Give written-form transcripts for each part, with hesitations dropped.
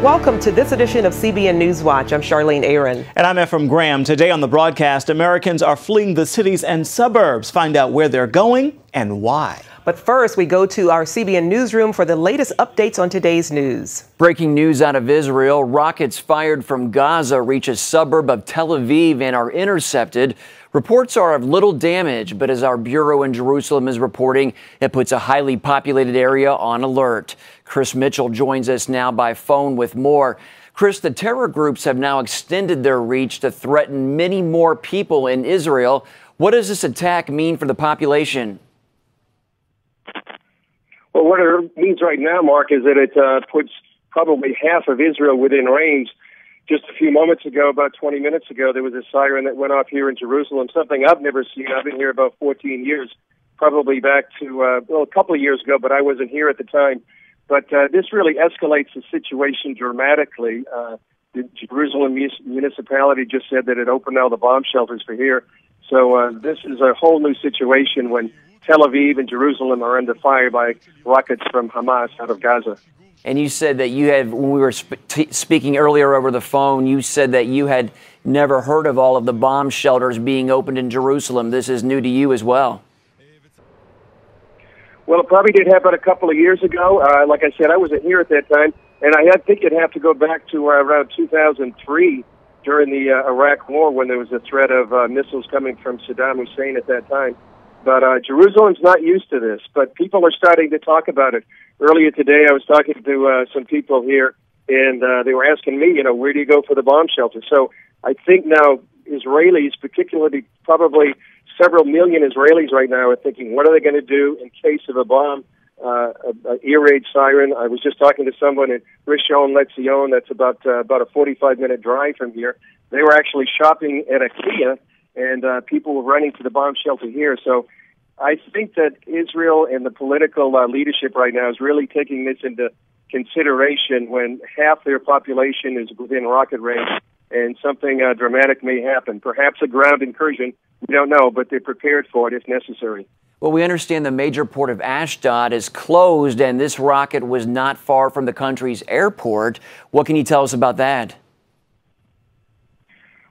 Welcome to this edition of CBN NewsWatch. I'm Charlene Aaron. And I'm Ephraim Graham. Today on the broadcast, Americans are fleeing the cities and suburbs. Find out where they're going and why. But first, we go to our CBN newsroom for the latest updates on today's news. Breaking news out of Israel. Rockets fired from Gaza reach a suburb of Tel Aviv and are intercepted. Reports are of little damage, but as our bureau in Jerusalem is reporting, it puts a highly populated area on alert. Chris Mitchell joins us now by phone with more. Chris, the terror groups have now extended their reach to threaten many more people in Israel. What does this attack mean for the population? Well, what it means right now, Mark, is that it puts probably half of Israel within range. Just a few moments ago, about 20 minutes ago, there was a siren that went off here in Jerusalem, something I've never seen. I've been here about 14 years, probably back to, a couple of years ago, but I wasn't here at the time. But this really escalates the situation dramatically. The Jerusalem municipality just said that it opened all the bomb shelters for here. So this is a whole new situation when Tel Aviv and Jerusalem are under fire by rockets from Hamas out of Gaza. And you said that you had, when we were speaking earlier over the phone, you said that you had never heard of all of the bomb shelters being opened in Jerusalem. This is new to you as well. Well, it probably did happen a couple of years ago. Like I said, I wasn't here at that time, and I think it'd have to go back to around 2003 during the Iraq War when there was a threat of missiles coming from Saddam Hussein at that time. But Jerusalem's not used to this, but people are starting to talk about it. Earlier today, I was talking to some people here, and they were asking me, where do you go for the bomb shelter? So I think now Israelis, particularly probably several million Israelis right now, are thinking, what are they going to do in case of a bomb, an air raid siren? I was just talking to someone in Rishon LeZion, that's about a 45-minute drive from here. They were actually shopping at IKEA, and people were running to the bomb shelter here. So I think that Israel and the political leadership right now is really taking this into consideration when half their population is within rocket range and something dramatic may happen. Perhaps a ground incursion, we don't know, but they're prepared for it if necessary. Well, we understand the major port of Ashdod is closed, and this rocket was not far from the country's airport. What can you tell us about that?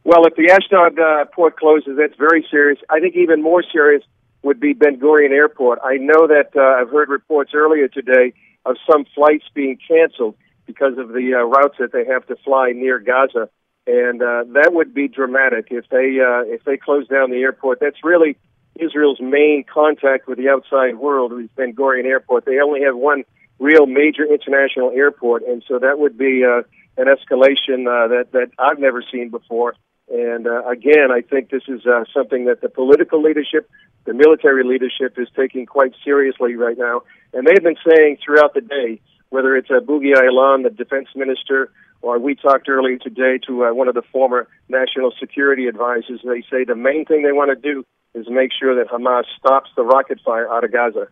Well, if the Ashdod port closes, that's very serious. I think even more serious would be Ben Gurion Airport. I know that I've heard reports earlier today of some flights being canceled because of the routes that they have to fly near Gaza, and that would be dramatic if they close down the airport. That's really Israel's main contact with the outside world, is Ben Gurion Airport. They only have one real major international airport, and so that would be an escalation that I've never seen before. And again, I think this is something that the political leadership, the military leadership is taking quite seriously right now. And they've been saying throughout the day, whether it's Bughi Ayalon, the defense minister, or we talked earlier today to one of the former national security advisors, they say the main thing they want to do is make sure that Hamas stops the rocket fire out of Gaza.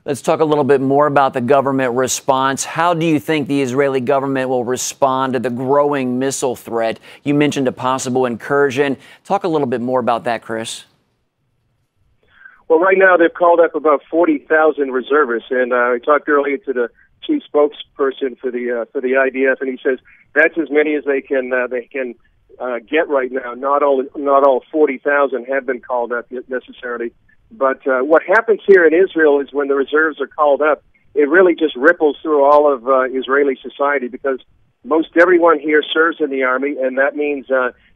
Let's talk a little bit more about the government response. How do you think the Israeli government will respond to the growing missile threat? You mentioned a possible incursion. Talk a little bit more about that, Chris. Well, right now they've called up about 40,000 reservists, and I talked earlier to the chief spokesperson for the IDF, and he says that's as many as they can get right now. Not all 40,000 have been called up necessarily. But what happens here in Israel is when the reserves are called up, it really just ripples through all of Israeli society, because most everyone here serves in the army, and that means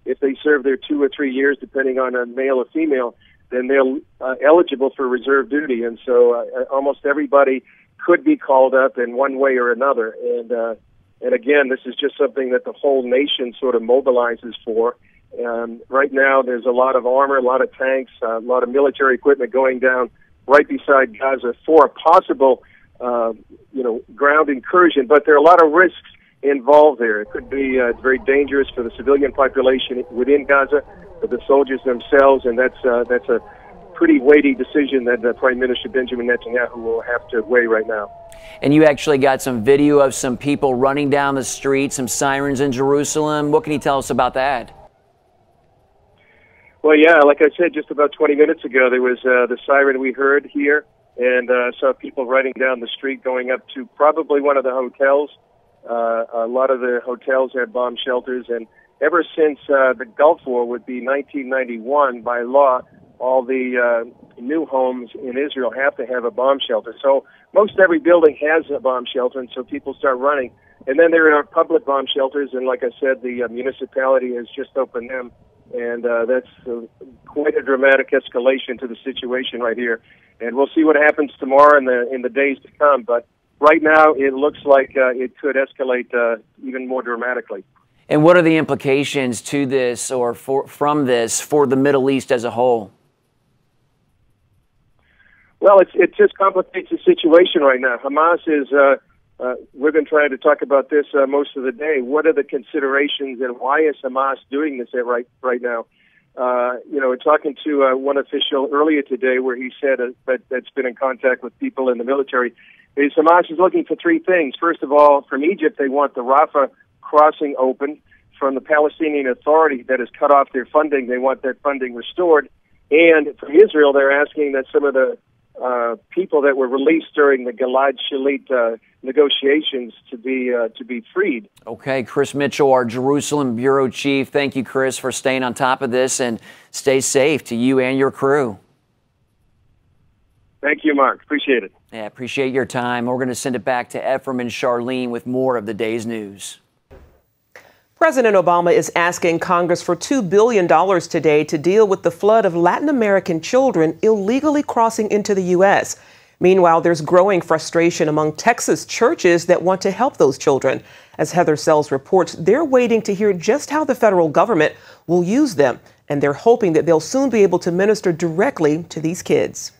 if they serve their 2 or 3 years, depending on a male or female, then they're eligible for reserve duty. And so almost everybody could be called up in one way or another. And again, this is just something that the whole nation sort of mobilizes for. Right now, there's a lot of armor, a lot of tanks, a lot of military equipment going down right beside Gaza for a possible, ground incursion. But there are a lot of risks involved there. It could be very dangerous for the civilian population within Gaza, for the soldiers themselves, and that's a pretty weighty decision that Prime Minister Benjamin Netanyahu will have to weigh right now. And you actually got some video of some people running down the street, some sirens in Jerusalem. What can you tell us about that? Well, yeah, like I said, just about 20 minutes ago, there was the siren we heard here, and saw people running down the street going up to probably one of the hotels. A lot of the hotels had bomb shelters, and ever since the Gulf War would be 1991, by law, all the new homes in Israel have to have a bomb shelter. So most every building has a bomb shelter, and so people start running. And then there are public bomb shelters, and like I said, the municipality has just opened them. And that's quite a dramatic escalation to the situation right here. And we'll see what happens tomorrow in the days to come. But right now, it looks like it could escalate even more dramatically. And what are the implications to this or from this for the Middle East as a whole? Well, it just complicates the situation right now. Hamas is, we've been trying to talk about this most of the day. What are the considerations and why is Hamas doing this right now? Talking to one official earlier today where he said that's been in contact with people in the military, is Hamas is looking for three things. First of all, from Egypt, they want the Rafah crossing open. From the Palestinian Authority that has cut off their funding, they want that funding restored. And from Israel, they're asking that some of the people that were released during the Gilad Shalit negotiations to be freed. Okay, Chris Mitchell, our Jerusalem bureau chief. Thank you, Chris, for staying on top of this, and stay safe to you and your crew. Thank you, Mark. Appreciate it. Yeah, appreciate your time. We're going to send it back to Ephraim and Charlene with more of the day's news. President Obama is asking Congress for $2 billion today to deal with the flood of Latin American children illegally crossing into the U.S. Meanwhile, there's growing frustration among Texas churches that want to help those children. As Heather Sells reports, they're waiting to hear just how the federal government will use them, and they're hoping that they'll soon be able to minister directly to these kids.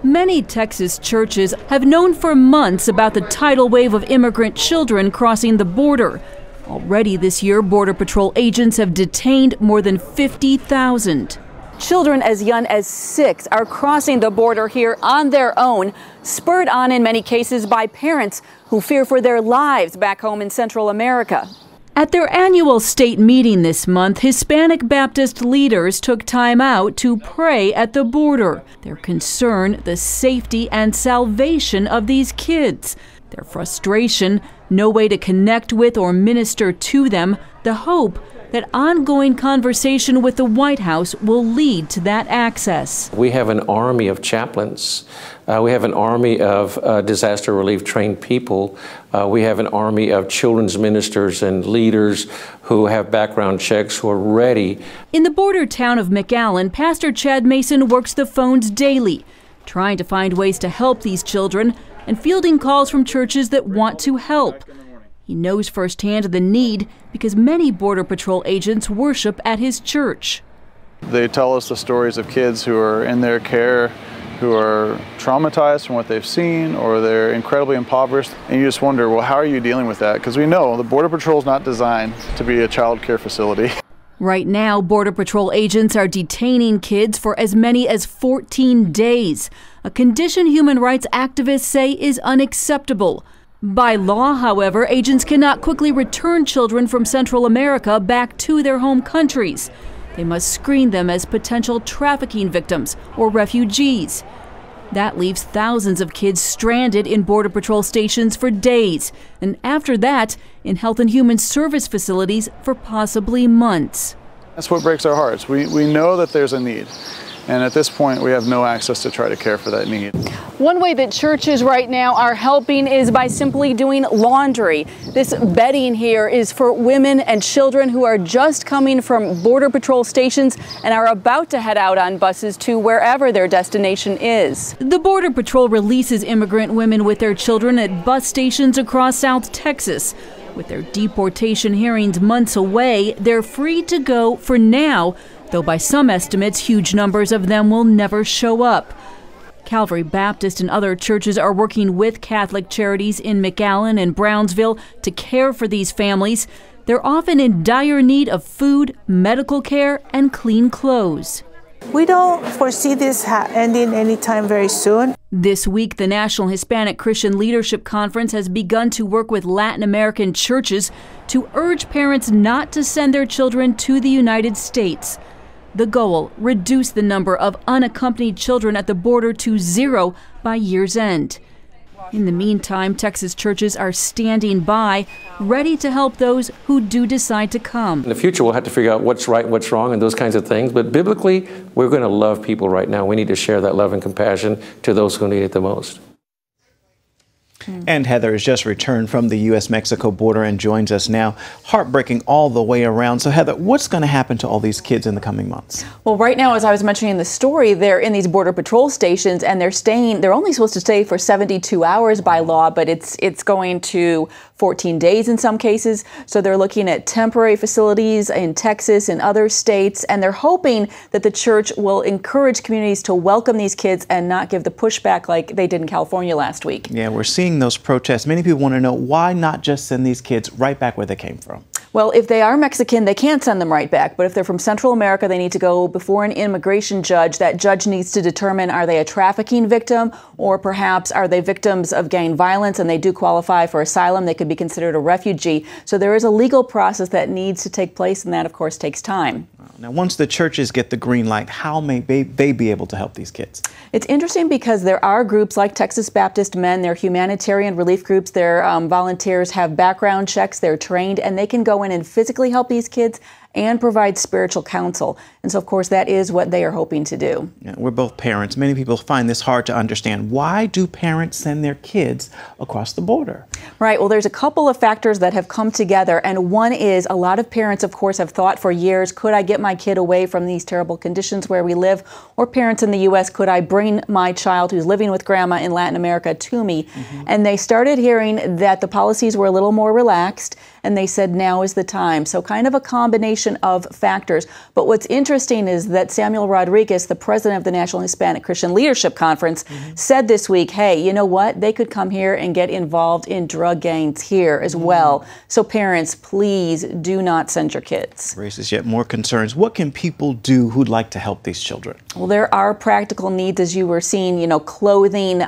Many Texas churches have known for months about the tidal wave of immigrant children crossing the border. Already this year, Border Patrol agents have detained more than 50,000. Children as young as 6 are crossing the border here on their own, spurred on in many cases by parents who fear for their lives back home in Central America. At their annual state meeting this month, Hispanic Baptist leaders took time out to pray at the border. Their concern, the safety and salvation of these kids. Their frustration, no way to connect with or minister to them. The hope that ongoing conversation with the White House will lead to that access. We have an army of chaplains. We have an army of disaster relief trained people. We have an army of children's ministers and leaders who have background checks who are ready. In the border town of McAllen, Pastor Chad Mason works the phones daily, trying to find ways to help these children and fielding calls from churches that want to help. He knows firsthand the need because many Border Patrol agents worship at his church. They tell us the stories of kids who are in their care, who are traumatized from what they've seen, or they're incredibly impoverished. And you just wonder, well, how are you dealing with that? Because we know the Border Patrol is not designed to be a child care facility. Right now, Border Patrol agents are detaining kids for as many as 14 days, a condition human rights activists say is unacceptable. By law, however, agents cannot quickly return children from Central America back to their home countries. They must screen them as potential trafficking victims or refugees. That leaves thousands of kids stranded in Border Patrol stations for days, and after that, in Health and Human Service facilities for possibly months. That's what breaks our hearts. We know that there's a need, and at this point, we have no access to try to care for that need. One way that churches right now are helping is by simply doing laundry. This bedding here is for women and children who are just coming from Border Patrol stations and are about to head out on buses to wherever their destination is. The Border Patrol releases immigrant women with their children at bus stations across South Texas. With their deportation hearings months away, they're free to go for now, though by some estimates, huge numbers of them will never show up. Calvary Baptist and other churches are working with Catholic Charities in McAllen and Brownsville to care for these families. They're often in dire need of food, medical care, and clean clothes. We don't foresee this ending anytime very soon. This week, the National Hispanic Christian Leadership Conference has begun to work with Latin American churches to urge parents not to send their children to the United States. The goal, reduce the number of unaccompanied children at the border to 0 by year's end. In the meantime, Texas churches are standing by, ready to help those who do decide to come. In the future, we'll have to figure out what's right, what's wrong, and those kinds of things. But biblically, we're going to love people right now. We need to share that love and compassion to those who need it the most. And Heather has just returned from the U.S.-Mexico border and joins us now. Heartbreaking all the way around. So Heather, what's going to happen to all these kids in the coming months? Well, right now, as I was mentioning in the story, they're in these border patrol stations and they're only supposed to stay for 72 hours by law, but it's going to 14 days in some cases. So they're looking at temporary facilities in Texas and other states, and they're hoping that the church will encourage communities to welcome these kids and not give the pushback like they did in California last week. Yeah, we're seeing those protests. Many people want to know, why not just send these kids right back where they came from? Well, if they are Mexican, they can't send them right back. But if they're from Central America, they need to go before an immigration judge. That judge needs to determine, are they a trafficking victim, or perhaps are they victims of gang violence and they do qualify for asylum? They could be considered a refugee. So there is a legal process that needs to take place, and that, of course, takes time. Now, once the churches get the green light, how may they be able to help these kids? It's interesting because there are groups like Texas Baptist Men, they're humanitarian relief groups, their volunteers have background checks, they're trained, and they can go in and physically help these kids and provide spiritual counsel. And so, of course, that is what they are hoping to do. Yeah, we're both parents. Many people find this hard to understand. Why do parents send their kids across the border? Right. Well, there's a couple of factors that have come together. And one is, a lot of parents, of course, have thought for years, could I get my kid away from these terrible conditions where we live? Or parents in the U.S., could I bring my child who's living with grandma in Latin America to me? And they started hearing that the policies were a little more relaxed, and they said now is the time. So kind of a combination of factors. But what's interesting is that Samuel Rodriguez, the president of the National Hispanic Christian Leadership Conference, said this week, hey, you know what? They could come here and get involved in drug gangs here as well. So parents, please do not send your kids. Raises yet more concerns. What can people do who'd like to help these children? Well, there are practical needs, as you were seeing, clothing,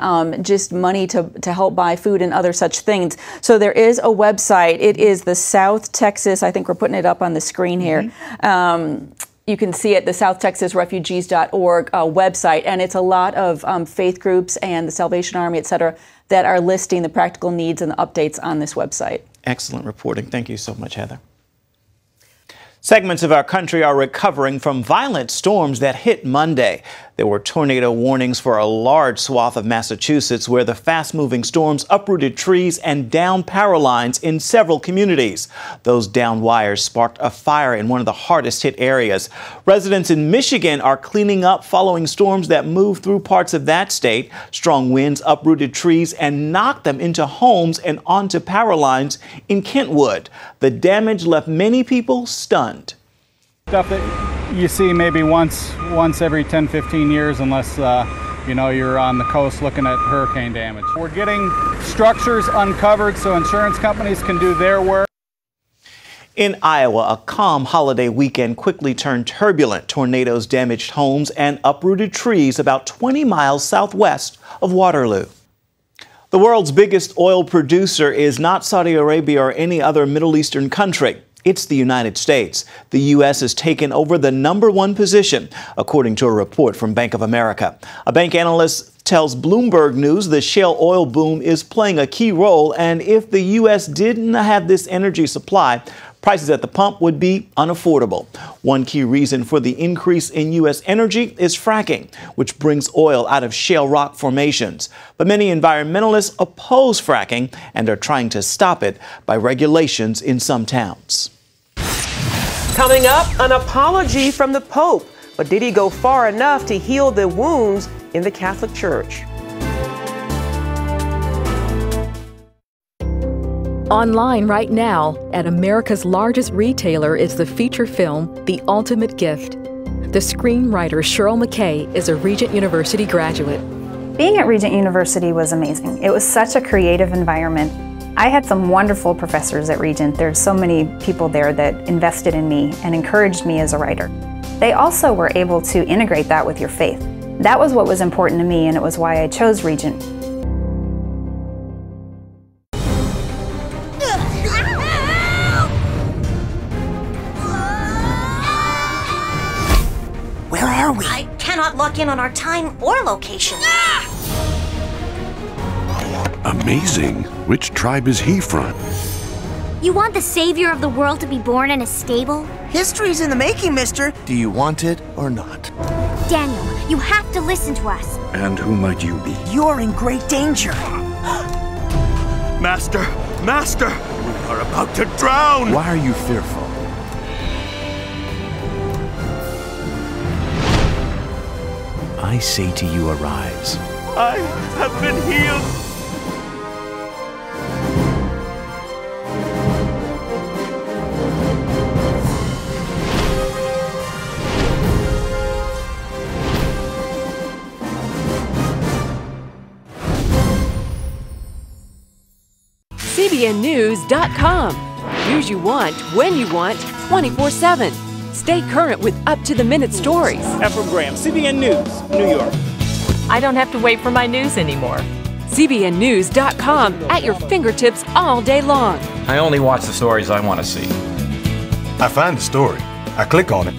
just money to help buy food and other such things. So there is a website. It is the South Texas, I think we're putting it up on the screen here. You can see it, the southtexasrefugees.org website, and it's a lot of faith groups and the Salvation Army, et cetera, that are listing the practical needs and the updates on this website. Excellent reporting. Thank you so much, Heather. Segments of our country are recovering from violent storms that hit Monday. There were tornado warnings for a large swath of Massachusetts, where the fast-moving storms uprooted trees and downed power lines in several communities. Those downed wires sparked a fire in one of the hardest-hit areas. Residents in Michigan are cleaning up following storms that moved through parts of that state. Strong winds uprooted trees and knocked them into homes and onto power lines in Kentwood. The damage left many people stunned. Stuff that you see maybe once every 10, 15 years, unless you're on the coast looking at hurricane damage. We're getting structures uncovered so insurance companies can do their work. In Iowa, a calm holiday weekend quickly turned turbulent. Tornadoes damaged homes and uprooted trees about 20 miles southwest of Waterloo. The world's biggest oil producer is not Saudi Arabia or any other Middle Eastern country. It's the United States. The U.S. has taken over the #1 position, according to a report from Bank of America. A bank analyst tells Bloomberg News the shale oil boom is playing a key role, and if the U.S. didn't have this energy supply, prices at the pump would be unaffordable. One key reason for the increase in U.S. energy is fracking, which brings oil out of shale rock formations. But many environmentalists oppose fracking and are trying to stop it by regulations in some towns. Coming up, an apology from the Pope. But did he go far enough to heal the wounds in the Catholic Church? Online right now at America's largest retailer is the feature film, The Ultimate Gift. The screenwriter Cheryl McKay is a Regent University graduate. Being at Regent University was amazing. It was such a creative environment. I had some wonderful professors at Regent. There's so many people there that invested in me and encouraged me as a writer. They also were able to integrate that with your faith. That was what was important to me, and it was why I chose Regent. Where are we? I cannot lock in on our time or location. Amazing. Which tribe is he from? You want the savior of the world to be born in a stable? History's in the making, mister. Do you want it or not? Daniel, you have to listen to us. And who might you be? You're in great danger. Master! Master! We are about to drown! Why are you fearful? I say to you, arise. I have been healed! CBNNews.com. News you want, when you want, 24/7. Stay current with up-to-the-minute stories. Ephraim Graham, CBN News, New York. I don't have to wait for my news anymore. CBNNews.com at your fingertips all day long. I only watch the stories I want to see. I find the story, I click on it,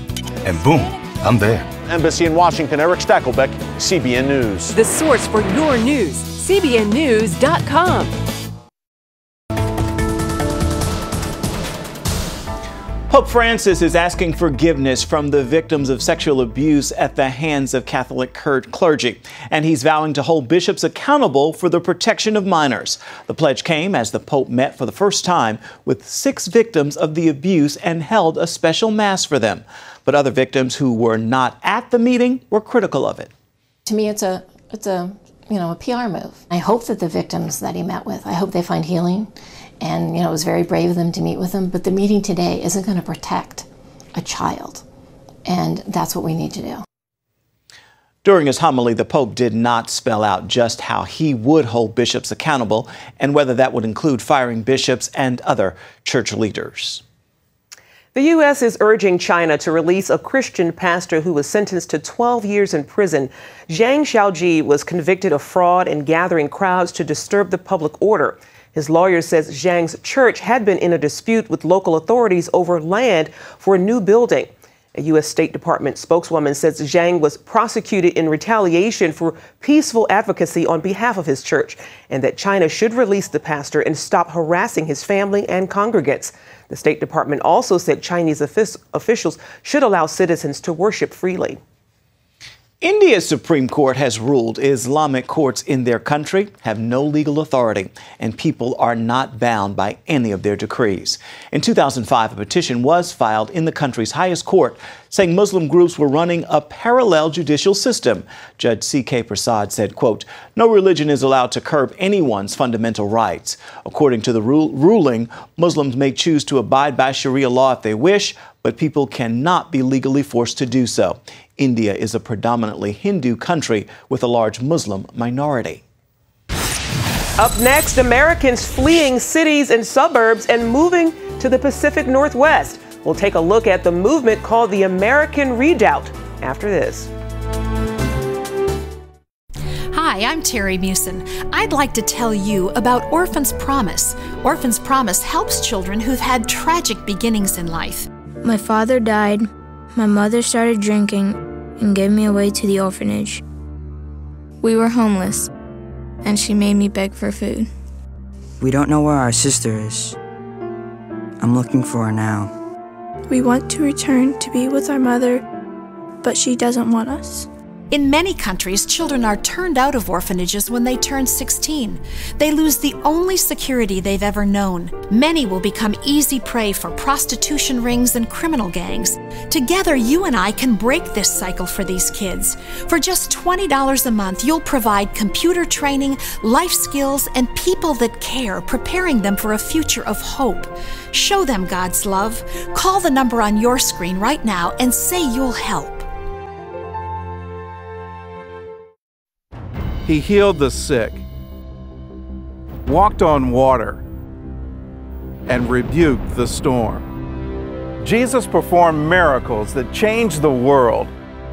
and boom, I'm there. Embassy in Washington, Eric Stackelbeck, CBN News. The source for your news, CBNNews.com. Pope Francis is asking forgiveness from the victims of sexual abuse at the hands of Catholic clergy, and he's vowing to hold bishops accountable for the protection of minors. The pledge came as the Pope met for the first time with 6 victims of the abuse and held a special mass for them. But other victims who were not at the meeting were critical of it. To me, it's a PR move. I hope that the victims that he met with, I hope they find healing. And, it was very brave of them to meet with them. But the meeting today isn't going to protect a child. And that's what we need to do. During his homily, the Pope did not spell out just how he would hold bishops accountable and whether that would include firing bishops and other church leaders. The U.S. is urging China to release a Christian pastor who was sentenced to 12 years in prison. Zhang Xiaoji was convicted of fraud and gathering crowds to disturb the public order. His lawyer says Zhang's church had been in a dispute with local authorities over land for a new building. A U.S. State Department spokeswoman says Zhang was prosecuted in retaliation for peaceful advocacy on behalf of his church, and that China should release the pastor and stop harassing his family and congregants. The State Department also said Chinese officials should allow citizens to worship freely. India's Supreme Court has ruled Islamic courts in their country have no legal authority, and people are not bound by any of their decrees. In 2005, a petition was filed in the country's highest court saying Muslim groups were running a parallel judicial system. Judge C.K. Prasad said, quote, "No religion is allowed to curb anyone's fundamental rights. According to the ruling, Muslims may choose to abide by Sharia law if they wish, but people cannot be legally forced to do so. India is a predominantly Hindu country with a large Muslim minority." Up next, Americans fleeing cities and suburbs and moving to the Pacific Northwest. We'll take a look at the movement called the American Redoubt after this. Hi, I'm Terry Musin. I'd like to tell you about Orphan's Promise. Orphan's Promise helps children who've had tragic beginnings in life. My father died, my mother started drinking, and gave me away to the orphanage. We were homeless, and she made me beg for food. We don't know where our sister is. I'm looking for her now. We want to return to be with our mother, but she doesn't want us. In many countries, children are turned out of orphanages when they turn 16. They lose the only security they've ever known. Many will become easy prey for prostitution rings and criminal gangs. Together, you and I can break this cycle for these kids. For just $20 a month, you'll provide computer training, life skills, and people that care, preparing them for a future of hope. Show them God's love. Call the number on your screen right now and say you'll help. He healed the sick, walked on water, and rebuked the storm. Jesus performed miracles that changed the world,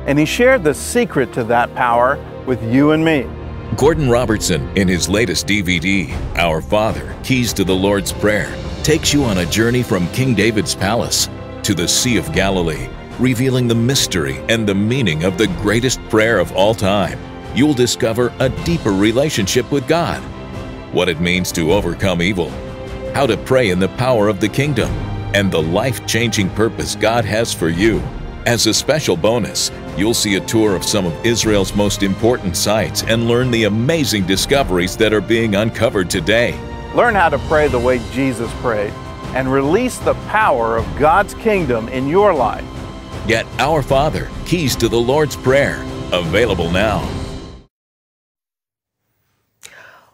and he shared the secret to that power with you and me. Gordon Robertson, in his latest DVD, Our Father, Keys to the Lord's Prayer, takes you on a journey from King David's palace to the Sea of Galilee, revealing the mystery and the meaning of the greatest prayer of all time. You'll discover a deeper relationship with God. what it means to overcome evil, how to pray in the power of the kingdom, and the life-changing purpose God has for you. As a special bonus, you'll see a tour of some of Israel's most important sites and learn the amazing discoveries that are being uncovered today. Learn how to pray the way Jesus prayed and release the power of God's kingdom in your life. Get Our Father, Keys to the Lord's Prayer, available now.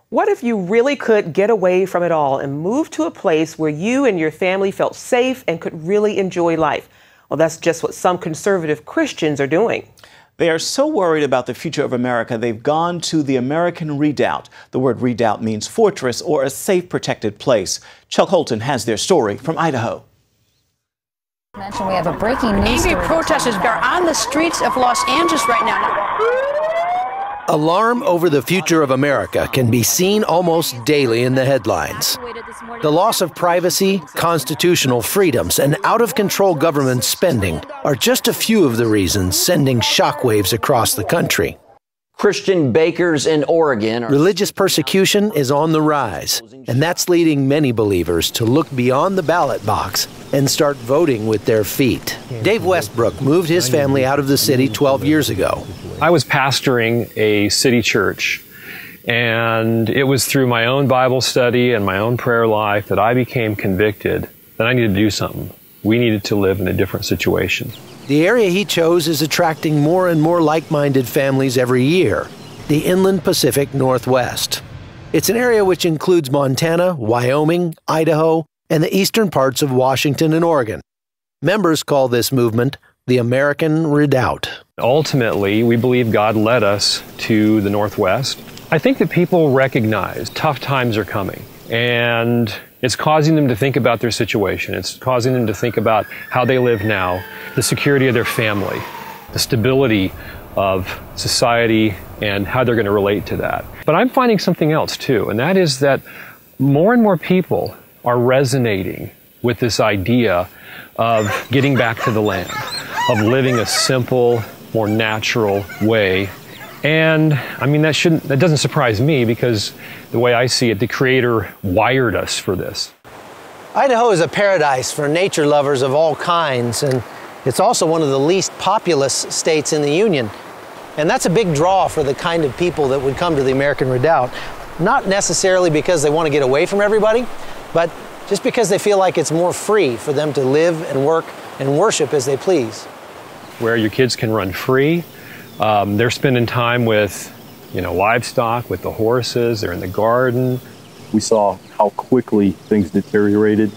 What if you really could get away from it all and move to a place where you and your family felt safe and could really enjoy life? Well, that's just what some conservative Christians are doing. They are so worried about the future of America, they've gone to the American Redoubt. The word redoubt means fortress or a safe, protected place. Chuck Holton has their story from Idaho. We have a breaking news. Angry protesters are on the streets of Los Angeles right now. Alarm over the future of America can be seen almost daily in the headlines. The loss of privacy, constitutional freedoms, and out-of-control government spending are just a few of the reasons sending shockwaves across the country. Christian bakers in Oregon. Religious persecution is on the rise, and that's leading many believers to look beyond the ballot box and start voting with their feet. Dave Westbrook moved his family out of the city 12 years ago. I was pastoring a city church, and it was through my own Bible study and my own prayer life that I became convicted that I needed to do something. We needed to live in a different situation. The area he chose is attracting more and more like-minded families every year, the Inland Pacific Northwest. It's an area which includes Montana, Wyoming, Idaho, and the eastern parts of Washington and Oregon. Members call this movement the American Redoubt. Ultimately, we believe God led us to the Northwest. I think that people recognize tough times are coming, and it's causing them to think about their situation. It's causing them to think about how they live now, the security of their family, the stability of society, and how they're going to relate to that. But I'm finding something else too, and that is that more and more people are resonating with this idea of getting back to the land, of living a simple, more natural way. And I mean, that doesn't surprise me, because the way I see it, the Creator wired us for this. Idaho is a paradise for nature lovers of all kinds, and it's also one of the least populous states in the Union. And that's a big draw for the kind of people that would come to the American Redoubt, not necessarily because they want to get away from everybody, but just because they feel like it's more free for them to live and work and worship as they please. Where your kids can run free. They're spending time with, livestock, with the horses. They're in the garden. We saw how quickly things deteriorated.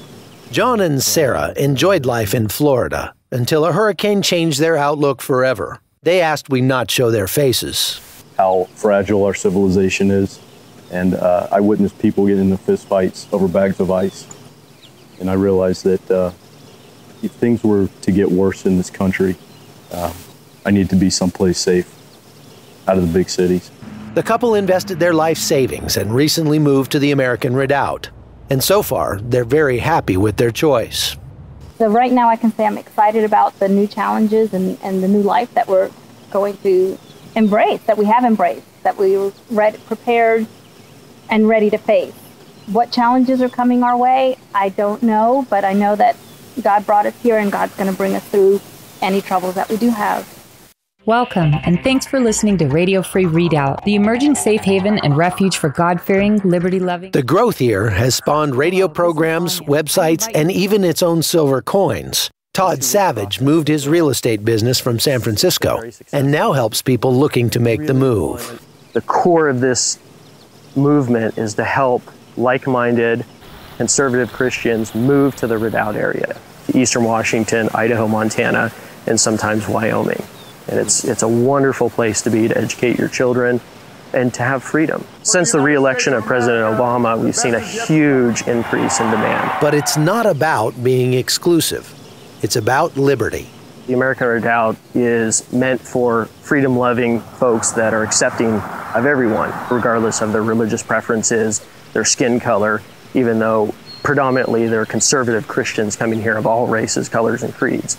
John and Sarah enjoyed life in Florida until a hurricane changed their outlook forever. They asked we not show their faces. How fragile our civilization is. And I witnessed people get into fistfights over bags of ice. And I realized that if things were to get worse in this country, I need to be someplace safe, out of the big cities. The couple invested their life savings and recently moved to the American Redoubt. And so far, they're very happy with their choice. So right now I can say I'm excited about the new challenges and the new life that we're going to embrace, that we have embraced, that we were prepared and ready to face. What challenges are coming our way, I don't know, but I know that God brought us here and God's going to bring us through any troubles that we do have. Welcome, and thanks for listening to Radio Free Redoubt, the emerging safe haven and refuge for God-fearing, liberty-loving... The growth here has spawned radio programs, websites, and even its own silver coins. Todd Savage moved his real estate business from San Francisco and now helps people looking to make the move. The core of this movement is to help like-minded conservative Christians move to the Redoubt area, to eastern Washington, Idaho, Montana, and sometimes Wyoming. And it's a wonderful place to be, to educate your children and to have freedom. Since the re-election of President Obama, we've seen a huge increase in demand. But it's not about being exclusive. It's about liberty. The American Redoubt is meant for freedom-loving folks that are accepting of everyone, regardless of their religious preferences, their skin color, even though predominantly they're conservative Christians coming here of all races, colors, and creeds.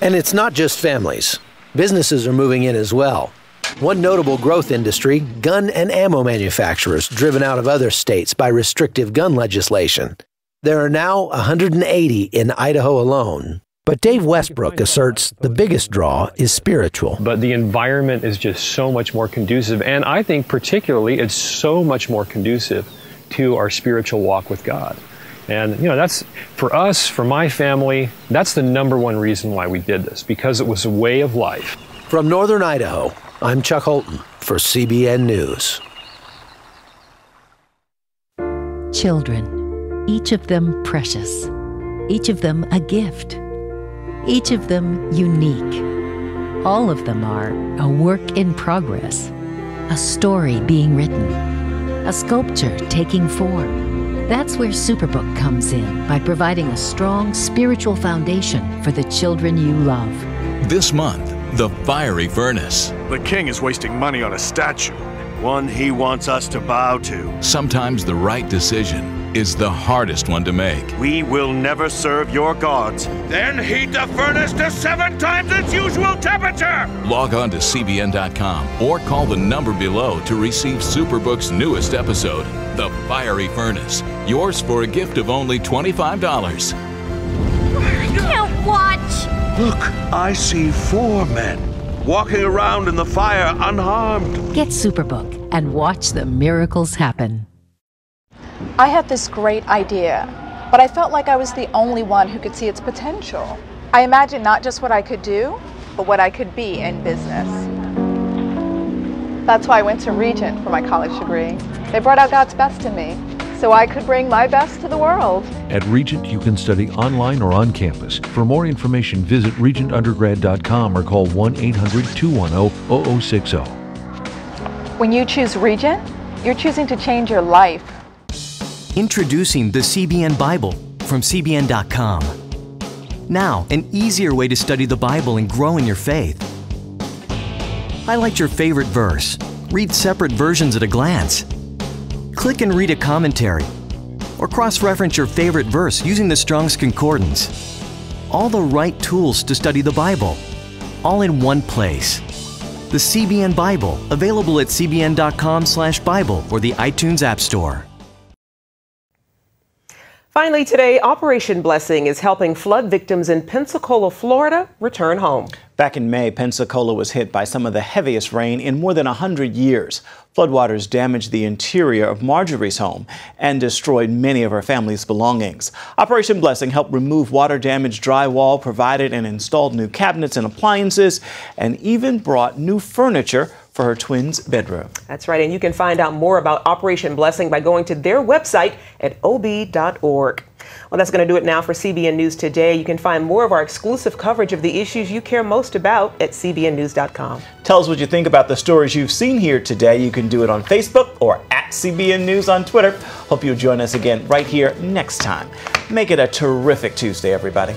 And it's not just families. Businesses are moving in as well. One notable growth industry, gun and ammo manufacturers driven out of other states by restrictive gun legislation. There are now 180 in Idaho alone. But Dave Westbrook asserts the biggest draw is spiritual. But the environment is just so much more conducive, and I think particularly it's so much more conducive to our spiritual walk with God. And that's, for us, for my family, that's the #1 reason why we did this, because it was a way of life. From Northern Idaho, I'm Chuck Holton for CBN News. Children, each of them precious, each of them a gift, each of them unique. All of them are a work in progress, a story being written, a sculpture taking form. That's where Superbook comes in by providing a strong spiritual foundation for the children you love. This month, The Fiery Furnace. The king is wasting money on a statue, one he wants us to bow to. Sometimes the right decision is the hardest one to make. We will never serve your gods. Then heat the furnace to 7 times its usual temperature! Log on to CBN.com or call the number below to receive Superbook's newest episode, The Fiery Furnace. Yours for a gift of only $25. I can't watch! Look, I see 4 men walking around in the fire unharmed. Get Superbook and watch the miracles happen. I had this great idea, but I felt like I was the only one who could see its potential. I imagined not just what I could do, but what I could be in business. That's why I went to Regent for my college degree. They brought out God's best in me, so I could bring my best to the world. At Regent, you can study online or on campus. For more information, visit regentundergrad.com or call 1-800-210-0060. When you choose Regent, you're choosing to change your life. Introducing the CBN Bible from CBN.com. Now, an easier way to study the Bible and grow in your faith. Highlight your favorite verse. Read separate versions at a glance. Click and read a commentary. Or cross-reference your favorite verse using the Strong's Concordance. All the right tools to study the Bible, all in one place. The CBN Bible, available at cbn.com/Bible or the iTunes App Store. Finally today, Operation Blessing is helping flood victims in Pensacola, Florida, return home. Back in May, Pensacola was hit by some of the heaviest rain in more than 100 years. Floodwaters damaged the interior of Marjorie's home and destroyed many of her family's belongings. Operation Blessing helped remove water-damaged drywall, provided and installed new cabinets and appliances, and even brought new furniture for her twins' bedroom. That's right, and you can find out more about Operation Blessing by going to their website at ob.org. Well, that's going to do it now for CBN News Today. You can find more of our exclusive coverage of the issues you care most about at cbnnews.com. Tell us what you think about the stories you've seen here today. You can do it on Facebook or at CBN News on Twitter. Hope you'll join us again right here next time. Make it a terrific Tuesday, everybody.